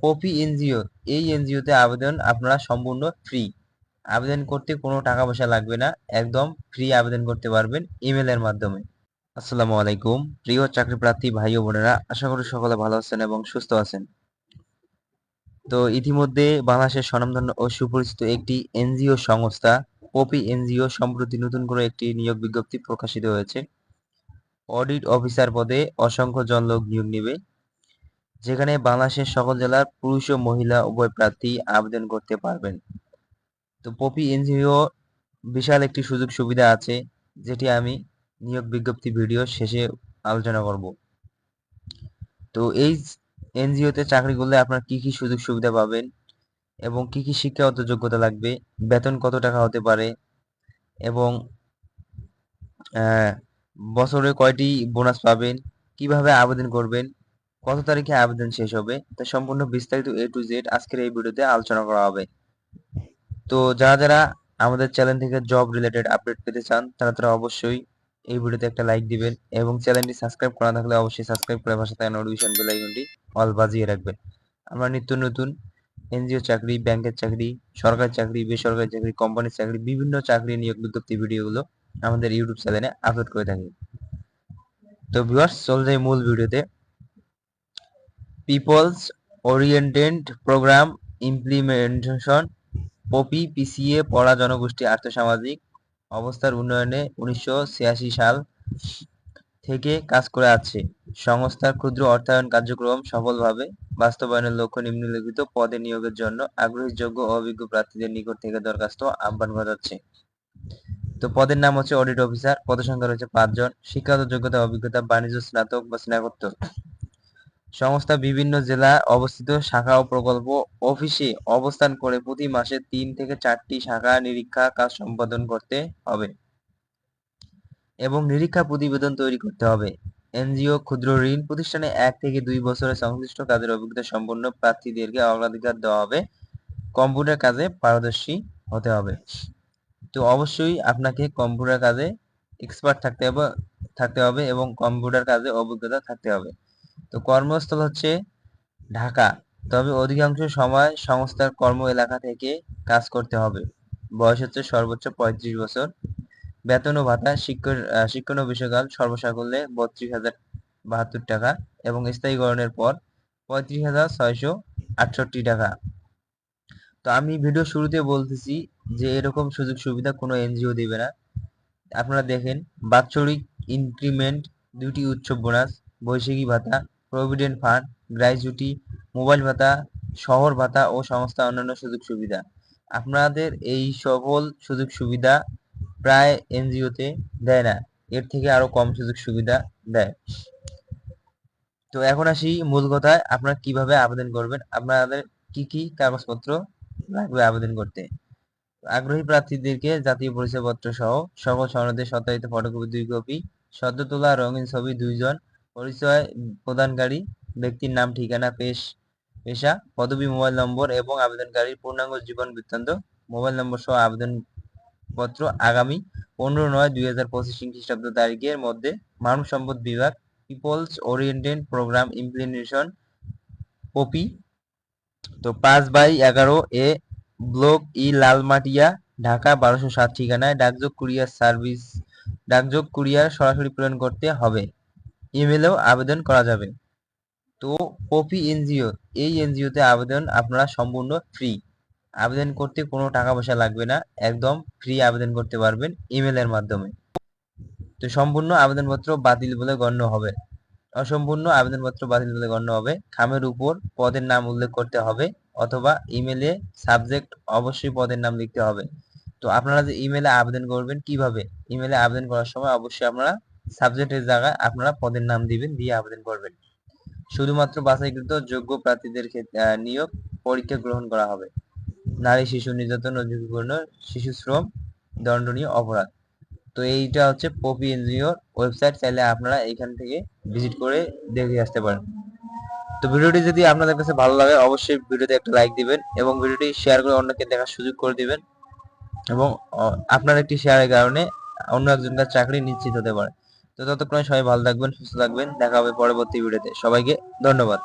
Poppy NGO, এই এনজিওতে আবেদন আপনারা সম্পূর্ণ ফ্রি। আবেদন করতে কোনো টাকা পয়সা লাগবে না, একদম ফ্রি আবেদন করতে পারবেন ইমেলের মাধ্যমে। আসসালামু আলাইকুম প্রিয় চাকরি প্রার্থী ভাই ও বোনেরা, আশা করি সকলে ভালো আছেন এবং সুস্থ আছেন। তো ইতিমধ্যে বাংলাদেশের স্বনামধন্য ও সুপরিচিত একটি এনজিও সংস্থা পপি এনজিও সম্প্রতি নতুন করে একটি নিয়োগ বিজ্ঞপ্তি প্রকাশিত হয়েছে। অডিট অফিসার পদে অসংখ্য জন লোক নিয়োগ নেবে, যেখানে বাংলাদেশের সকল জেলার পুরুষ ও মহিলা উভয় প্রার্থী আবেদন করতে পারবেন। তো পপি এনজিও বিশাল একটি সুযোগ সুবিধা আছে, যেটি আমি নিয়োগ বিজ্ঞপ্তি ভিডিও শেষে আলোচনা করব। তো এই এনজিওতে চাকরি করলে আপনার কি কি সুযোগ সুবিধা পাবেন এবং কি কি শিক্ষাগত যোগ্যতা লাগবে, বেতন কত টাকা হতে পারে এবং বছরে কয়টি বোনাস পাবেন, কিভাবে আবেদন করবেন, কত তারিখে আবেদন শেষ হবে, তা সম্পূর্ণ বিস্তারিত A to Z আজকের এই ভিডিওতে আলোচনা করা হবে। তো যারা যারা আমাদের চ্যানেল থেকে জব রিলেটেড আপডেট পেতে চান তারা অবশ্যই এই ভিডিওতে একটা লাইক দিবেন এবং চ্যানেলটি সাবস্ক্রাইব করা থাকলে অবশ্যই সাবস্ক্রাইব করে পাশে থাকা নোটিফিকেশন বেল আইকনটি অল বাজিয়ে রাখবেন। আমরা নিত্য নতুন এনজিও চাকরি, ব্যাংকের চাকরি, সরকারি চাকরি, বেসরকারি চাকরি, কোম্পানির চাকরি, বিভিন্ন চাকরি নিয়োগ বিজ্ঞপ্তি ভিডিওগুলো আমাদের ইউটিউব চ্যানেলে আপলোড করে থাকি। তো ভিউয়ার্স, চলে যাই মূল ভিডিওতে। Peoples oriented program implementation POPI PCA পড়া জনগোষ্ঠী আর্থসামাজিক অবস্থার উন্নয়নে 1986 সাল থেকে কাজ করে আছে। সংস্থার ক্ষুদ্র অর্থায়ন কার্যক্রম সফলভাবে বাস্তবায়নের লক্ষ্য নিম্নলিখিত পদে নিয়োগের জন্য আগ্রহী যোগ্য ও অভিজ্ঞ প্রার্থীদের নিকট থেকে দরখাস্ত আহ্বান করা যাচ্ছে। তো পদের নাম হচ্ছে অডিট অফিসার, পদসংখ্যা রয়েছে 5 জন। শিক্ষাগত যোগ্যতা অভিজ্ঞতা বাণিজ্য স্নাতক বা স্নাতকোত্তর। সংস্থা বিভিন্ন জেলা অবস্থিত শাখা ও প্রকল্প অফিসে অবস্থান করে প্রতি মাসে 3 থেকে 4টি শাখা নিরীক্ষা কাজ সম্পাদন করতে হবে এবং নিরীক্ষা প্রতিবেদন তৈরি করতে হবে। এনজিও ক্ষুদ্র ঋণ প্রতিষ্ঠানে 1 থেকে 2 বছরের সংশ্লিষ্ট কাজের অভিজ্ঞতা সম্পন্ন প্রার্থীদেরকে অগ্রাধিকার দেওয়া হবে। কম্পিউটার কাজে পারদর্শী হতে হবে। তো অবশ্যই আপনাকে কম্পিউটার কাজে এক্সপার্ট থাকতে হবে এবং কম্পিউটার কাজে অভিজ্ঞতা থাকতে হবে। তো কর্মস্থল হচ্ছে ঢাকা, তবে অধিকাংশ সময় সংস্থার কর্ম এলাকা থেকে কাজ করতে হবে। বয়স হচ্ছে সর্বোচ্চ 35 বছর। বেতন ও ভাতা শিক্ষণ ও বিষয়কাল সর্বসাকুল্যে 32,072 টাকা এবং স্থায়ীকরণের পর 35,668 টাকা। তো আমি ভিডিও শুরুতে বলতেছি যে এরকম সুযোগ সুবিধা কোনো এনজিও দিবে না। আপনারা দেখেন, বাৎসরিক ইনক্রিমেন্ট, 2টি উৎসব বোনাস, বৈশাখী ভাতা, প্রভিডেন্ট ফান্ড, গ্র্যাচুইটি, মোবাইল ভাতা, শহর ভাতা ও সংস্থা অন্যান্য সুযোগ সুবিধা। আপনাদের এই সকল সুযোগ সুবিধা প্রায় এনজিওতে দেয় না, এর থেকে আরো কম সুযোগ সুবিধা দেয়। তো এখন আসি মূল কথায়, আপনারা কিভাবে আবেদন করবেন, আপনাদের কি কি কাগজপত্র লাগবে আবেদন করতে। আগ্রহী প্রার্থীদেরকে জাতীয় পরিচয়পত্র সহ সকল সনদের সত্যায়িত ফটোকপি 2 কপি, সদ্য তোলা রঙিন ছবি 2 জন, পরিচয় প্রদানকারী ব্যক্তির নাম, ঠিকানা, পেশা, পদবি, মোবাইল নম্বর এবং আবেদনকারীর পূর্ণাঙ্গ জীবন বৃত্তান্ত, মোবাইল নম্বর সহ আবেদনপত্র আগামী 15/9/2025 খ্রিস্টাব্দ তারিখের মধ্যে মানব সম্পদ বিভাগ, peoples oriented program implementation POPI, তো 5/11 A block E Lalmatia, Dhaka 1207 ঠিকানায় ডাকযোগ কুরিয়ার সরাসরি প্রেরণ করতে হবে। ইমেলেও আবেদন করা যাবে। তো পপি এনজিও, এই এনজিওতে আবেদন আপনারা সম্পূর্ণ ফ্রি। আবেদন করতে কোনো টাকা পয়সা লাগবে না, একদম ফ্রি আবেদন করতে পারবেন ইমেলের মাধ্যমে। তো সম্পূর্ণ আবেদনপত্র বাতিল বলে গণ্য হবে, অসম্পূর্ণ আবেদনপত্র বাতিল বলে গণ্য হবে। খামের উপর পদের নাম উল্লেখ করতে হবে অথবা ইমেলে সাবজেক্ট অবশ্যই পদের নাম লিখতে হবে। তো আপনারা যে ইমেলে আবেদন করবেন, কিভাবে ইমেলে আবেদন করার সময় অবশ্যই আপনারা সাবজেক্টের জায়গায় আপনারা পদের নাম দিবেন, দিয়ে আবেদন করবেন। শুধুমাত্র বাছাইকৃত যোগ্য প্রার্থীদের নিয়োগ পরীক্ষা গ্রহণ করা হবে। নারী শিশু নির্যাতন ও ঝুঁকিপূর্ণ শিশু শ্রম দণ্ডনীয় অপরাধ। তো এইটা হচ্ছে পপি এনজিওর ওয়েবসাইট, চাইলে আপনারা এখান থেকে ভিজিট করে দেখে আসতে পারেন। তো ভিডিওটি যদি আপনাদের কাছে ভালো লাগে অবশ্যই ভিডিওতে একটা লাইক দিবেন এবং ভিডিওটি শেয়ার করে অন্যকে দেখার সুযোগ করে দিবেন এবং আপনার একটি শেয়ারের কারণে অন্য একজনের চাকরি নিশ্চিত হতে পারে। তো ততক্ষণে সবাই ভালো থাকবেন, সুস্থ থাকবেন, দেখা হবে পরবর্তী ভিডিওতে। সবাইকে ধন্যবাদ।